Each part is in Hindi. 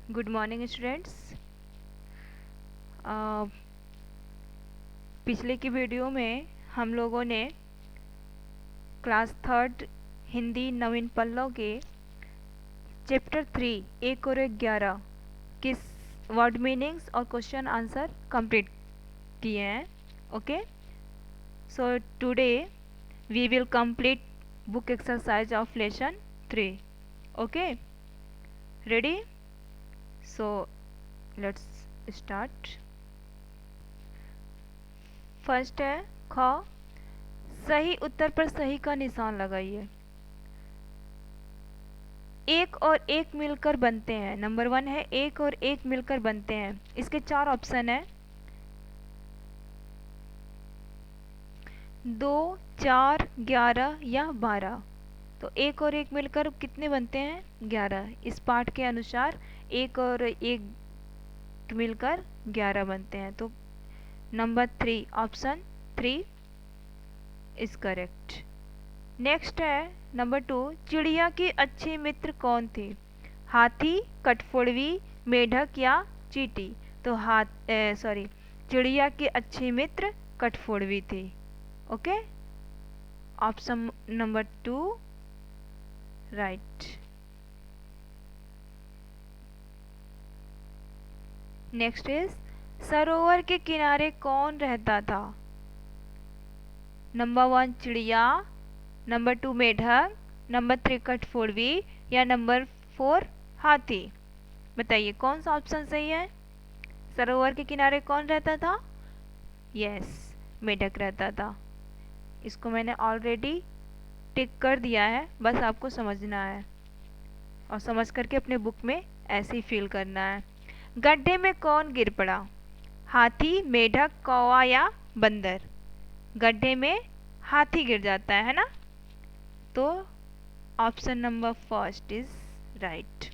Good morning students. पिछले की वीडियो में हम लोगों ने क्लास थर्ड हिंदी नवीन पल्लव के चैप्टर 3 एक और 11 किस वर्ड मीनिंग्स और क्वेश्चन आंसर कंप्लीट किए हैं। Okay, so today we will complete book exercise of lesson 3। Okay, ready? So let's start. First है ख। सही उत्तर पर सही का निशान लगाइए। एक और एक मिलकर बनते हैं। नंबर 1 है एक और एक मिलकर बनते हैं। इसके 4 ऑप्शन है, 2, 4, 11 या 12। तो एक और एक मिलकर कितने बनते हैं? 11। इस पाठ के अनुसार एक और एक मिलकर 11 बनते हैं। तो number 3 option 3 is correct. Next है नंबर 2। चिड़िया की अच्छी मित्र कौन थी? हाथी, कठफोड़वी, मेढक या चींटी? तो चिड़िया की अच्छी मित्र कठफोड़वी थी। Okay, option number 2 right. Next is सरोवर के किनारे कौन रहता था? नंबर 1 चिड़िया, नंबर 2 मेढक, नंबर 3 कठफोड़वी या नंबर 4 हाथी? बताइए कौन सा ऑप्शन सही है? सरोवर के किनारे कौन रहता था? यस, मेढक रहता था। इसको मैंने ऑलरेडी टिक कर दिया है, बस आपको समझना है और समझ करके अपने बुक में ऐसे ही फिल करना है। गड्ढे में कौन गिर पड़ा? हाथी, मेढक, कौवा या बंदर? गड्ढे में हाथी गिर जाता है ना? तो option number first is right.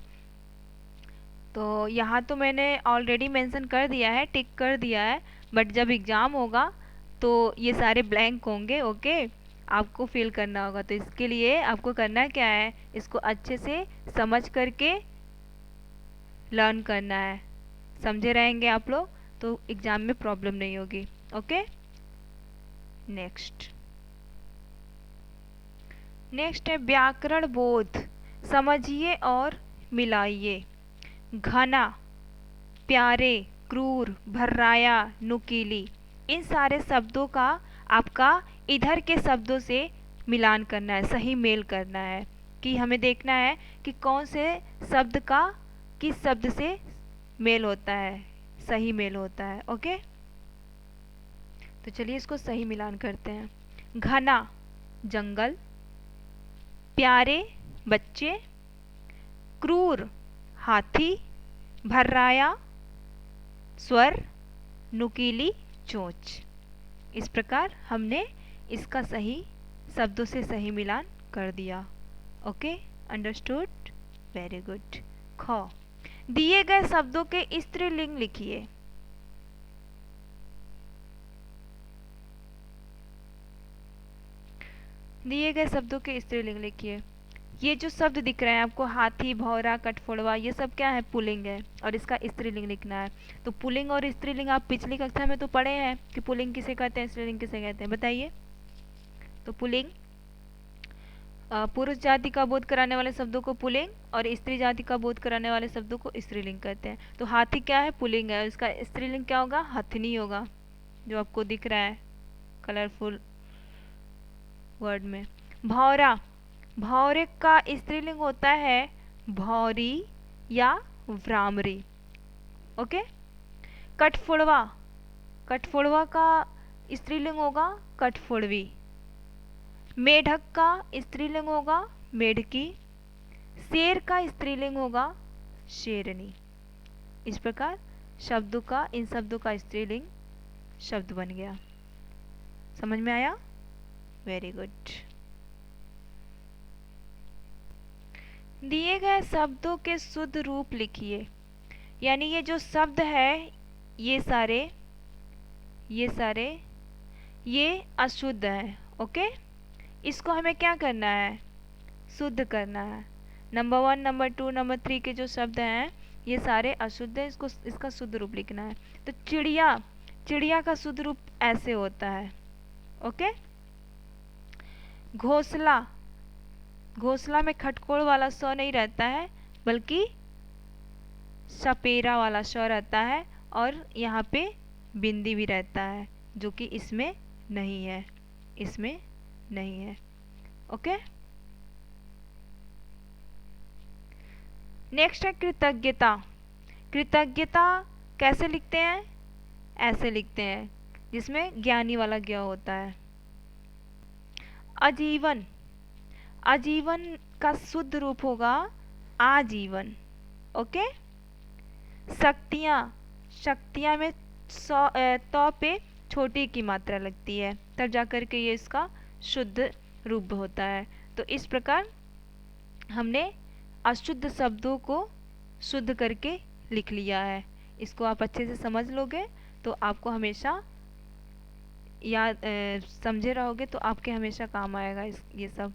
तो यहाँ तो मैंने ऑलरेडी मेंशन कर दिया है, टिक कर दिया है, बट जब एग्ज़ाम होगा तो ये सारे ब्लैंक होंगे। ओके, आपको फिल करना होगा। तो इसके लिए आपको करना क्या है, इसको अच्छे से समझ करके लर्न करना है। समझे रहेंगे आप लोग तो एग्ज़ाम में प्रॉब्लम नहीं होगी। ओके, नेक्स्ट है व्याकरण बोध। समझिए और मिलाइए। घना, प्यारे, क्रूर, भर्राया, नुकीली, इन सारे शब्दों का आपका इधर के शब्दों से मिलान करना है, सही मेल करना है कि हमें देखना है कि कौन से शब्द का किस शब्द से मेल होता है, सही मेल होता है। ओके, तो चलिए इसको सही मिलान करते हैं। घना जंगल, प्यारे बच्चे, क्रूर हाथी, भर्राया स्वर, नुकीली चोंच। इस प्रकार हमने इसका सही शब्दों से सही मिलान कर दिया। Okay, understood, very good. ख। दिए गए शब्दों के स्त्रीलिंग लिखिए। दिए गए शब्दों के स्त्रीलिंग लिखिए। ये जो शब्द दिख रहे हैं आपको, हाथी, भौरा, कठफोड़वा, ये सब क्या है? पुल्लिंग है और इसका स्त्रीलिंग लिखना है। तो पुल्लिंग और स्त्रीलिंग आप पिछली कक्षा में तो पढ़े हैं कि पुल्लिंग किसे कहते हैं, स्त्रीलिंग किसे कहते हैं, बताइए। तो पुल्लिंग पुरुष जाति का बोध कराने वाले शब्दों को पुल्लिंग और स्त्री जाति का बोध कराने वाले शब्दों को स्त्रीलिंग कहते हैं। तो हाथी क्या है? पुल्लिंग है, इसका स्त्रीलिंग क्या होगा? हथनी होगा, जो आपको दिख रहा है कलरफुल वर्ड में। भौरा, भौरे का स्त्रीलिंग होता है भौरी या भ्रामरी। ओके। कठफोड़वा, कठफोड़वा का स्त्रीलिंग होगा कठफोड़वी। मेढक का स्त्रीलिंग होगा मेढकी। शेर का स्त्रीलिंग होगा शेरनी। इस प्रकार शब्दों का, इन शब्दों का स्त्रीलिंग शब्द बन गया। समझ में आया? Very good. दिए गए शब्दों के शुद्ध रूप लिखिए। यानी ये जो शब्द है, ये सारे ये अशुद्ध है। ओके, इसको हमें क्या करना है? शुद्ध करना है। नंबर 1, नंबर 2, नंबर 3 के जो शब्द हैं, ये सारे अशुद्ध है, इसको इसका शुद्ध रूप लिखना है। तो चिड़िया, चिड़िया का शुद्ध रूप ऐसे होता है। ओके। घोंसला, घोंसला में खटकोड़ वाला स नहीं रहता है, बल्कि सपेरा वाला श रहता है, और यहाँ पे बिंदी भी रहता है, जो कि इसमें नहीं है, इसमें नहीं है। ओके। नेक्स्ट है कृतज्ञता। कृतज्ञता कैसे लिखते हैं? ऐसे लिखते हैं, जिसमें ज्ञानी वाला ज्ञ होता है। आजीवन, आजीवन का शुद्ध रूप होगा आजीवन। ओके। शक्तियाँ, शक्तियाँ में तो पे छोटी की मात्रा लगती है, तब जाकर के ये इसका शुद्ध रूप होता है। तो इस प्रकार हमने अशुद्ध शब्दों को शुद्ध करके लिख लिया है। इसको आप अच्छे से समझ लोगे तो आपको हमेशा याद समझे रहोगे तो आपके हमेशा काम आएगा ये सब।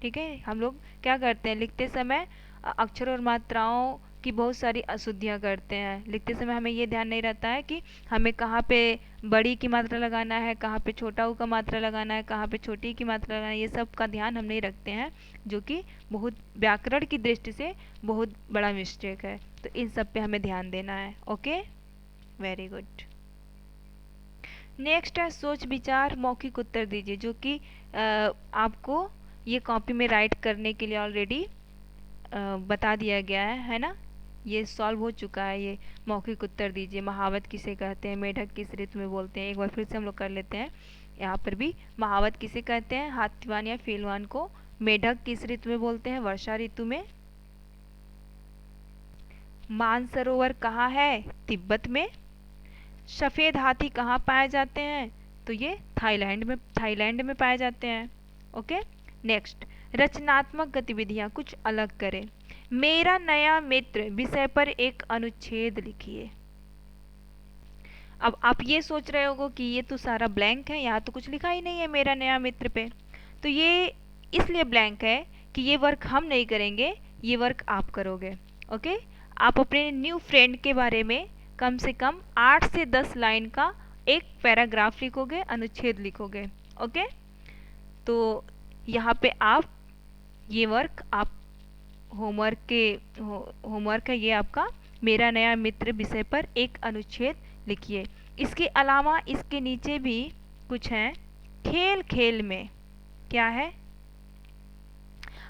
ठीक है। हम लोग क्या करते हैं, लिखते समय अक्षरों और मात्राओं की बहुत सारी अशुद्धियाँ करते हैं। लिखते समय हमें ये ध्यान नहीं रहता है कि हमें कहाँ पे बड़ी की मात्रा लगाना है, कहाँ पे छोटा ऊ का मात्रा लगाना है, कहाँ पे छोटी की मात्रा लगाना है, ये सब का ध्यान हम नहीं रखते हैं, जो कि बहुत व्याकरण की दृष्टि से बहुत बड़ा मिस्टेक है। तो इन सब पे हमें ध्यान देना है। Okay, very good. नेक्स्ट है सोच विचार मौखिक उत्तर दीजिए, जो कि आपको ये कॉपी में राइट करने के लिए ऑलरेडी बता दिया गया है ना। ये सॉल्व हो चुका है। ये मौखिक उत्तर दीजिए, महावत किसे कहते हैं, मेढक किस ऋतु में बोलते हैं। एक बार फिर से हम लोग कर लेते हैं। यहाँ पर भी महावत किसे कहते हैं, हाथीवान या फीलवान को। मेढक किस ऋतु में बोलते हैं, वर्षा ऋतु में। मानसरोवर कहाँ है, तिब्बत में। सफ़ेद हाथी कहाँ पाए जाते हैं, तो ये थाईलैंड में पाए जाते हैं। ओके। नेक्स्ट, रचनात्मक गतिविधियाँ कुछ अलग करें। मेरा नया मित्र विषय पर एक अनुच्छेद लिखिए। अब आप ये सोच रहे होगे कि ये तो सारा ब्लैंक है, यहाँ तो कुछ लिखा ही नहीं है मेरा नया मित्र पे। तो ये इसलिए ब्लैंक है कि ये वर्क हम नहीं करेंगे, ये वर्क आप करोगे। ओके। आप अपने न्यू फ्रेंड के बारे में कम से कम 8 से 10 लाइन का एक पैराग्राफ लिखोगे, अनुच्छेद लिखोगे। ओके। तो यहाँ पे आप ये वर्क आप होमवर्क है ये आपका, मेरा नया मित्र विषय पर एक अनुच्छेद लिखिए। इसके अलावा इसके नीचे भी कुछ है। खेल खेल में क्या है,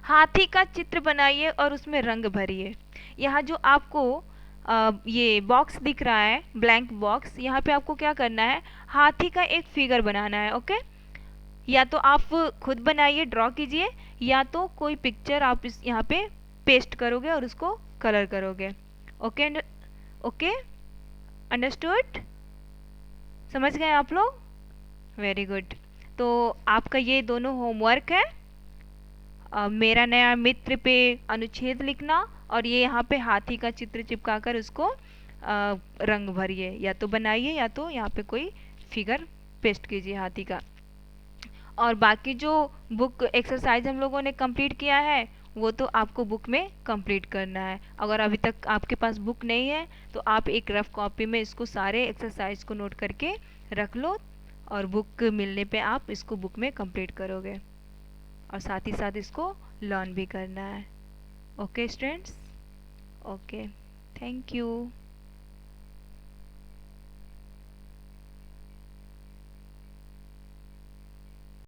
हाथी का चित्र बनाइए और उसमें रंग भरिए। यहाँ जो आपको ये बॉक्स दिख रहा है, ब्लैंक बॉक्स, यहाँ पे आपको क्या करना है, हाथी का एक फिगर बनाना है। ओके। या तो आप खुद बनाइए, ड्रॉ कीजिए, या तो कोई पिक्चर आप इस यहाँ पे पेस्ट करोगे और उसको कलर करोगे। ओके। ओके, अंडरस्टूड, समझ गए आप लोग? Very good. तो आपका ये दोनों होमवर्क है, मेरा नया मित्र पे अनुच्छेद लिखना, और ये यहाँ पे हाथी का चित्र चिपका कर उसको रंग भरिए, या तो बनाइए या तो यहाँ पे कोई फिगर पेस्ट कीजिए हाथी का। और बाकी जो बुक एक्सरसाइज हम लोगों ने कंप्लीट किया है वो तो आपको बुक में कंप्लीट करना है। अगर अभी तक आपके पास बुक नहीं है तो आप एक रफ कॉपी में इसको सारे एक्सरसाइज को नोट करके रख लो, और बुक मिलने पे आप इसको बुक में कंप्लीट करोगे, और साथ ही साथ इसको लर्न भी करना है। Okay students, okay, thank you.